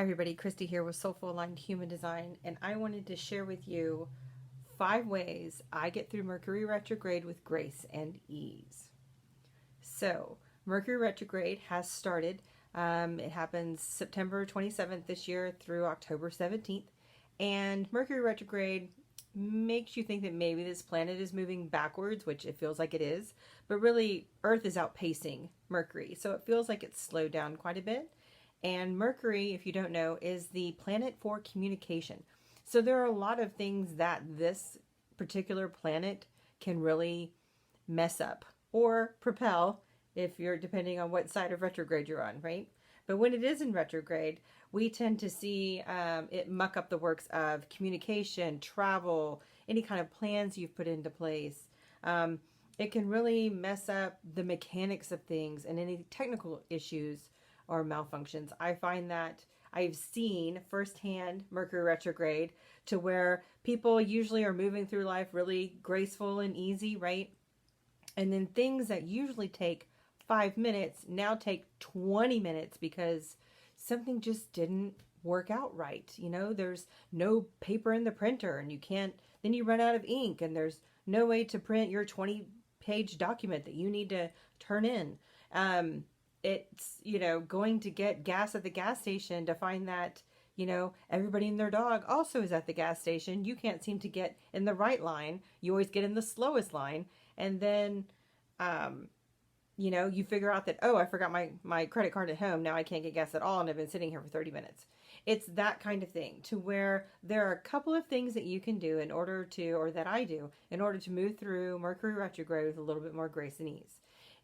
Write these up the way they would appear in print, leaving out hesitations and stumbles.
Hi everybody, Christy here with Soulful Aligned Human Design, and I wanted to share with you 5 ways I get through Mercury retrograde with grace and ease. So, Mercury retrograde has started. It happens September 27th this year through October 17th, and Mercury retrograde makes you think that maybe this planet is moving backwards, which it feels like it is, but really Earth is outpacing Mercury, so it feels like it's slowed down quite a bit. And Mercury, if you don't know, is the planet for communication. So there are a lot of things that this particular planet can really mess up or propel if you're depending on what side of retrograde you're on, right? But when it is in retrograde, we tend to see it muck up the works of communication, travel, any kind of plans you've put into place. It can really mess up the mechanics of things and any technical issues or malfunctions. I find that I've seen firsthand Mercury retrograde to where people usually are moving through life really graceful and easy, right? And then things that usually take 5 minutes now take 20 minutes because something just didn't work out right. You know, there's no paper in the printer and you can't, then you run out of ink and there's no way to print your 20-page document that you need to turn in. It's, going to get gas at the gas station to find that, everybody and their dog also is at the gas station. You can't seem to get in the right line. You always get in the slowest line. And then, you figure out that, oh, I forgot my credit card at home. Now I can't get gas at all. And I've been sitting here for 30 minutes. It's that kind of thing to where there are a couple of things that you can do in order to, or that I do, in order to move through Mercury retrograde with a little bit more grace and ease.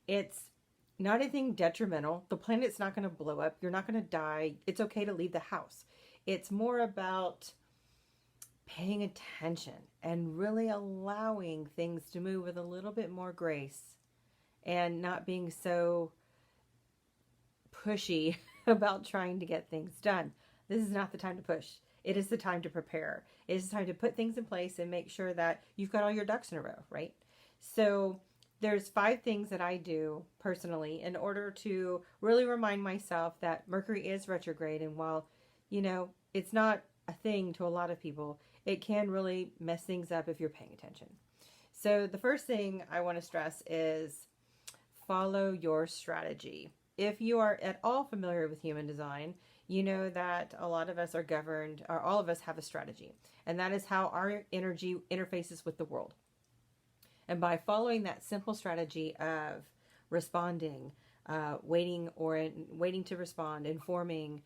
It's not anything detrimental. The planet's not going to blow up. You're not going to die. It's okay to leave the house. It's more about paying attention and really allowing things to move with a little bit more grace and not being so pushy about trying to get things done. This is not the time to push. It is the time to prepare. It is the time to put things in place and make sure that you've got all your ducks in a row, right? So there's 5 things that I do personally in order to really remind myself that Mercury is retrograde. And while, it's not a thing to a lot of people, it can really mess things up if you're paying attention. So the first thing I want to stress is follow your strategy. If you are at all familiar with human design, you know that a lot of us are governed, or all of us have a strategy. And that is how our energy interfaces with the world. And by following that simple strategy of responding, waiting to respond, informing,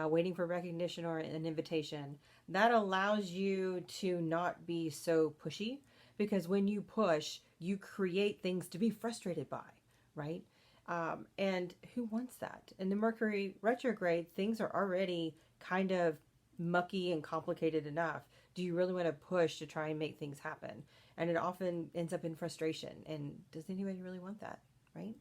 waiting for recognition or an invitation, that allows you to not be so pushy. Because when you push, you create things to be frustrated by, right? And who wants that? In the Mercury retrograde, things are already kind of mucky and complicated enough. Do you really want to push to try and make things happen? And it often ends up in frustration. And does anybody really want that, right?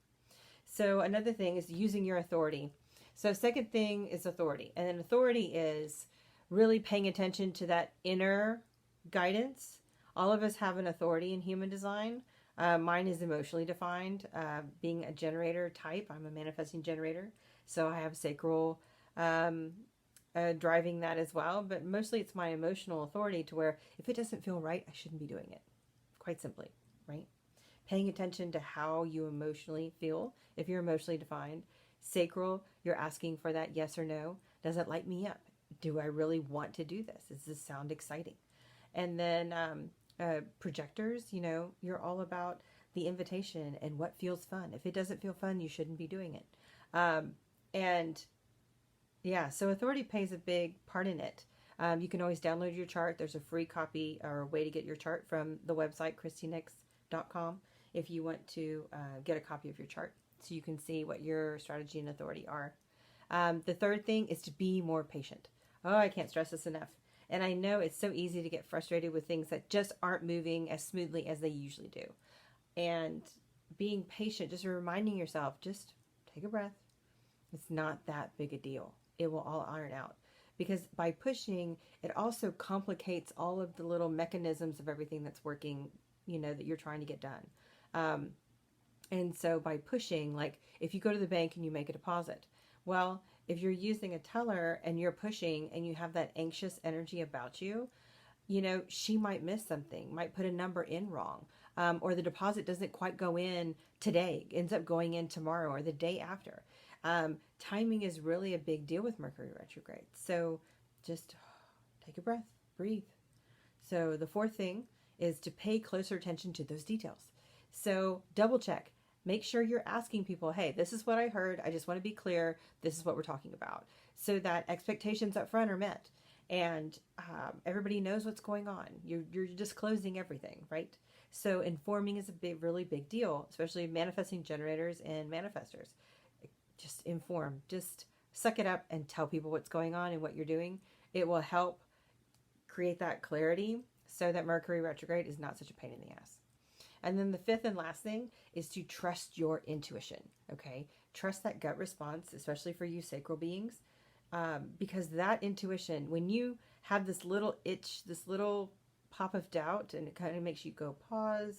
So another thing is using your authority. So second thing is authority. And then authority is really paying attention to that inner guidance. All of us have an authority in human design. Mine is emotionally defined. Being a generator type, I'm a manifesting generator. So I have sacral driving that as well. But mostly it's my emotional authority to where if it doesn't feel right, I shouldn't be doing it. Quite simply, right? Paying attention to how you emotionally feel. If you're emotionally defined, sacral, you're asking for that yes or no. Does it light me up? Do I really want to do this? Does this sound exciting? And then projectors, you're all about the invitation and what feels fun. If it doesn't feel fun, you shouldn't be doing it. So authority plays a big part in it. You can always download your chart. There's a free copy or a way to get your chart from the website, christynix.com, if you want to get a copy of your chart so you can see what your strategy and authority are. The third thing is to be more patient. Oh, I can't stress this enough. And I know it's so easy to get frustrated with things that just aren't moving as smoothly as they usually do. And being patient, just reminding yourself, just take a breath. It's not that big a deal. It will all iron out. Because by pushing, it also complicates all of the little mechanisms of everything that's working, that you're trying to get done. And so by pushing, like if you go to the bank and you make a deposit, well, if you're using a teller and you're pushing and you have that anxious energy about you, she might miss something, might put a number in wrong, or the deposit doesn't quite go in today, ends up going in tomorrow or the day after. Timing is really a big deal with Mercury retrograde. So just take a breath, breathe. So the fourth thing is to pay closer attention to those details. So double check. Make sure you're asking people, hey, this is what I heard. I just want to be clear. This is what we're talking about. So that expectations up front are met. And everybody knows what's going on. You're disclosing everything, right? So informing is a really big deal, especially manifesting generators and manifestors. Just inform. Just suck it up and tell people what's going on and what you're doing. It will help create that clarity so that Mercury retrograde is not such a pain in the ass. And then the fifth and last thing is to trust your intuition, okay? Trust that gut response, especially for you sacral beings, because that intuition, when you have this little itch, this little pop of doubt, and it kind of makes you go, pause,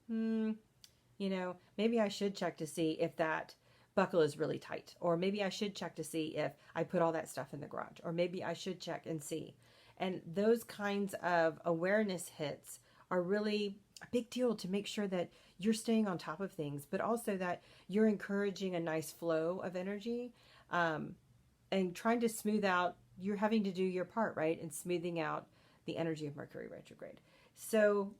maybe I should check to see if that buckle is really tight, or maybe I should check to see if I put all that stuff in the garage, or maybe I should check and see. And those kinds of awareness hits are really a big deal to make sure that you're staying on top of things, but also that you're encouraging a nice flow of energy, and trying to smooth out, you're having to do your part, right? And smoothing out the energy of Mercury retrograde. So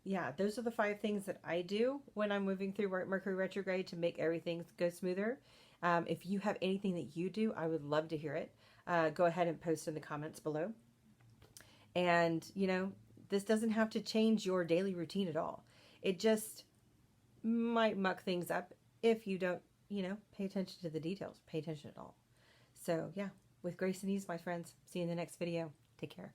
yeah, those are the 5 things that I do when I'm moving through Mercury retrograde to make everything go smoother. If you have anything that you do, I would love to hear it. Go ahead and post in the comments below. And, this doesn't have to change your daily routine at all. It just might muck things up if you don't, pay attention to the details. Pay attention at all. So yeah, with grace and ease, my friends. See you in the next video. Take care.